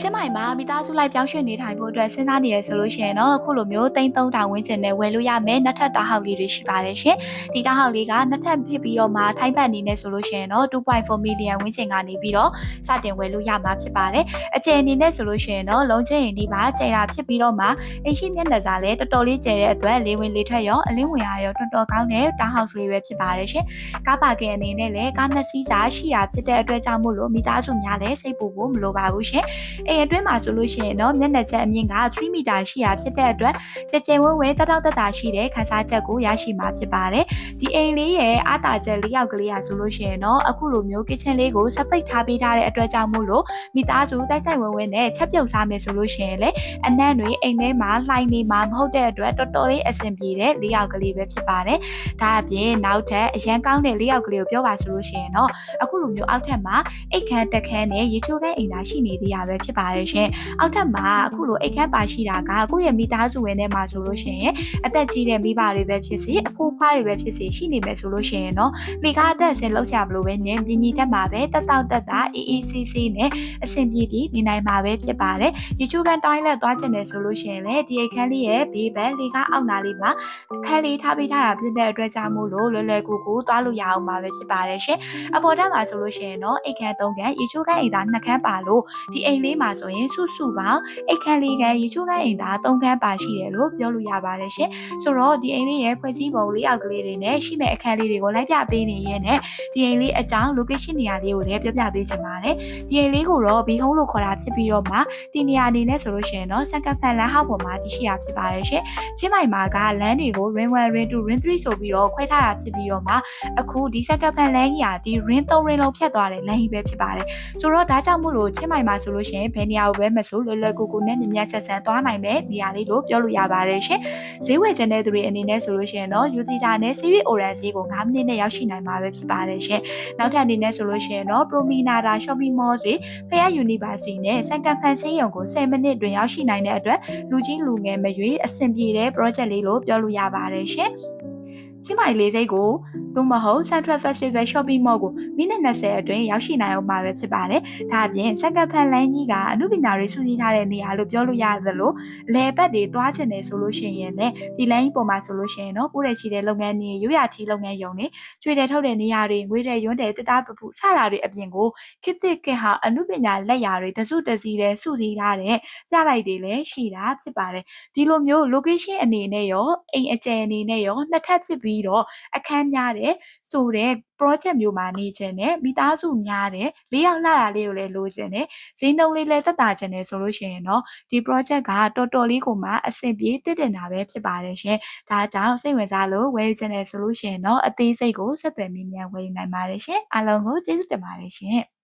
ချင်းမိုင်မှာမိသားစုလိုက်ပြောင်းရွှေ့နေထိုင်ဖို့အတွက်စဉ်းစားနေရဆိုလို့ရှိရင်တော့အခုလိုမျိုး3,000ဝန်းကျင်နဲ့ဝယ်လို့ရမယ်နှစ်ထပ်တာဟောက်လေးတွေရှိပါတယ်ရှင်ဒီတာဟောက်လေးကနှစ်ထပ်ဖြစ်ပြီးတော့မှထိုင်းဘတ်အနေနဲ့ဆိုလို့ရှိရင်တော့2.4 million ဝန်းကျင်ကနေပြီးတော့စတင်ဝယ်လို့ရမှာဖြစ်ပါတယ်အကျယ်အနေနဲ့ဆိုလို့ရှိရင်တော့လုံးချင်းရင်ဒီမှာကျယ်တာဖြစ်ပြီးတော့မှအိမ်ရှိမျက်နှာစာလည်းတော်တော်လေးကျယ်တဲ့အတွက်လေဝင်လေထွက်ရောအလင်းဝင်ရရောတော်တော်ကောင်းတဲ့တာဟောက်လေးပဲဖြစ်ပါတယ်ရှင်ကားပါကင်အနေနဲ့လည်းကားနှစ်စီးစာရှိတာဖြစ်တဲ့အတွက်ကြောင့်မို့လို့မိသားစုများလည်းစိတ်ပူဖို့မလိုပါဘူးရှင်အိမ်အတွင်းမှာဆိုလို့ရှိရင်တော့မျက်နှာချက်အမြင့်က3မီတာရှိရာဖြစ်တဲ့အတွက်ကြဲကြဲဝဲဝဲတတောက်တတာရှိတဲ့ခန်းစားချက်ကိုရရှိမှာဖြစ်ပါတယ်ဒီအိမ်လေးရဲ့အားတာချက်၄ယောက်ကလေးရဆိုလို့ရှိရင်တော့အခုလိုမျိုး kitchen လေးကို separate ထားပေးထားတဲ့အတွက်ကြောင့်မို့လို့မိသားစုတိုက်တိုက်ဝဲဝဲနဲ့ချက်ပြုတ်စားမယ်ဆိုလို့ရှိရင်လေအနံ့တွေအိမ်ထဲမှာလှိုင်းနေမှာမဟုတ်တဲ့အတွက်တော်တော်လေးအဆင်ပြေတဲ့၄ယောက်ကလေးပဲဖြစ်ပါတယ်ဒါအပြင်နောက်ထပ်အရန်ကောင်းတဲ့၄ယောက်ကလေးကိုပြောပါဆိုလို့ရှိရင်တော့အခုလိုမျိုးအောက်ထပ်မှာအိတ်ခမ်းတက်ခမ်းနဲ့ရေချိုးခမ်းအိမ်သာရှိနေသေးရပဲဖြစ်ပါတယ်ရှင်အောက်ထပ်မှာအခုလိုအိတ်ခမ်းပါရှိတာကကိုယ့်ရဲ့မိသားစုဝင်ထဲမှာဆိုလို့ရှိရင်အသက်ကြီးတဲ့မိဘတွေပဲဖြစ်စေအဖိုးဖွားတွေပဲဖြစ်စေရှိနေမယ်ဆိုလို့ရှိရင်တော့လေကားအသက်အစင်လောက်ချမလို့ပဲနင်းပြင်းကြီးတက်မှာပဲတက်တောက်တက်တာအေးအေးဆေးဆေးနဲ့အဆင်ပြေပြေနေနိုင်မှာပဲဖြစ်ပါတယ်ရေချိုးခမ်းတိုင်းလက်သွားချင်တယ်ဆိုလို့ရှိရင်လည်းဒီအိတ်ခမ်းလေးရဲ့ဘေးဘက်လေကားအောက်နာလေးမှာခမ်းလေးထားပေးထားတာဖြစ်တဲ့အတွက်ကြောင့်မို့လို့လွယ်လွယ်ကူကူသွားလို့ရအောင်ပါပဲဖြစ်ပါတယ်ရှင်အပေါ်ထပ်မှာဆိုလို့ရှိရင်တော့အိတ်ခမ်း3ခမ်းရေချိုးခမ်းအိမ်သား2ခမ်းပါလို့ဒီအိမ်လေးမှာဆိုရင်စုပေါင်းအိတ်ခမ်း4ခမ်းရေချိုးခမ်းအိမ်သား3ခမ်းပါရှိတယ်လို့ပြောလို့ရပါတယ်ရှင်ဆိုတော့ဒီအိမ်လေးရဲ့ဖွဲ့စည်းပုံလေးအောက်ကလေးတွေနဲ့ရှိမဲ့အခန်းလေးတွေကိုလိုက်ပြပေးနေရဲနဲ့ဒီအိမ်လေးအကြောင်း location နေရာလေးကိုလည်းပြပြပေးချင်ပါတယ်ဒီအိမ်လေးကိုတော့ဘီဟုံးလို့ခေါ်တာဖြစ်ပြီးတော့မှဒီနေရာအနေနဲ့ဆိုလို့ရှိရင်တော့စက်ကဖန်လမ်းဟောက်ပေါ်မှာတရှိရဖြစ်ပါတယ်ရှင်ချင်းမိုင်မှာကလမ်းတွေကို ring 1 ring 2 ring 3ဆိုပြီးတော့ခွဲထားတာဖြစ်ပြီးတော့မှအခုဒီစက်ကဖန်လမ်းကြီးကဒီ ring 3 ring လုံးဖြတ်သွားတယ်လမ်းကြီးပဲဖြစ်ပါတယ်ဆိုတော့ဒါကြောင့်မို့လို့ချင်းမိုင်မှာဆိုလို့ရှိရင်ဘယ်နေရာကိုပဲမဆိုလွယ်လွယ်ကူကူနဲ့မြမြဆက်ဆက်သွားနိုင်မယ်နေရာလေးလို့ပြောလို့ရပါတယ်ရှင်ဈေးဝယ်ချင်တဲ့သူတွေအနေနဲ့ဆိုလို့ရှိရင်တော့ Uzita နဲ့ Series Orange ဈေးကို9မိနစ်နဲ့ရောက်ရှိနိုင်မှာပဲဖြစ်ပါတယ်ရှင်နောက်ထပ်အနေနဲ့ဆိုလို့ရှိရင်တော့ Promenada Shopping Mall ဈေးဖယား University နဲ့စံကံဖန်ဆေးရုံကို10မိနစ်တွင်ရောက်ရှိနိုင်တဲ့အတွက်လူကြီးလူငယ်မရွေးအဆင်ပြေတဲ့ project လေးလို့ပြောလို့ရပါတယ်ရှင်ချင်းမိုင်လေးစိတ်ကိုသို့မဟုတ် Central Festival Shopping Mall ကိုမိနစ်20အတွင်းရောက်ရှိနိုင်အောင်မှာပဲဖြစ်ပါတယ်။ဒါအပြင်စက်ကဖန်လန်းကြီးကအမှုပညာတွေစုစည်းထားတဲ့နေရာလို့ပြောလို့ရသလိုလေပတ်တွေတွားချင်တယ်ဆိုလို့ရှိရင်လည်းဒီလမ်းကြီးပေါ်မှာဆိုလို့ရှိရင်တော့ပိုးရချီတဲ့လုပ်ငန်းတွေရိုးရာချီလုပ်ငန်းရုံတွေကျွေးတယ်ထုတ်တဲ့နေရာတွေငွေတဲ့ရွန်းတဲ့တစ်သားပပူစတာတွေအပြင်ကိုခေတ်သစ်ကဟာအမှုပညာလက်ရာတွေတစုတစည်းတဲ့စုစည်းထားတဲ့ပြလိုက်တွေလည်းရှိတာဖြစ်ပါတယ်။ဒီလိုမျိုး location အနေနဲ့ရောအိမ်အကျယ်အနေနဲ့ရောနှစ်ထပ်ဖြစ်ပြီးတော့အခန်းများတဲ့ဆိုတဲ့ project မျိုးမှာနေခြင်းနဲ့မိသားစုများတဲ့၄ယောက်လှတာလေးကိုလည်းလိုချင်တယ်ဈေးနှုန်းလေးလည်းသက်သာချင်တယ်ဆိုလို့ရှိရင်တော့ဒီ project ကတော်တော်လေးကိုမှအဆင်ပြေတည်တင်တာပဲဖြစ်ပါတယ်ရှင်ဒါကြောင့်စိတ်ဝင်စားလို့ဝယ်ချင်တယ်ဆိုလို့ရှိရင်တော့အသေးစိတ်ကိုဆက်သွယ်မြင်မြန်ဝယ်ယူနိုင်ပါတယ်ရှင်အားလုံးကိုကျေးဇူးတင်ပါတယ်ရှင်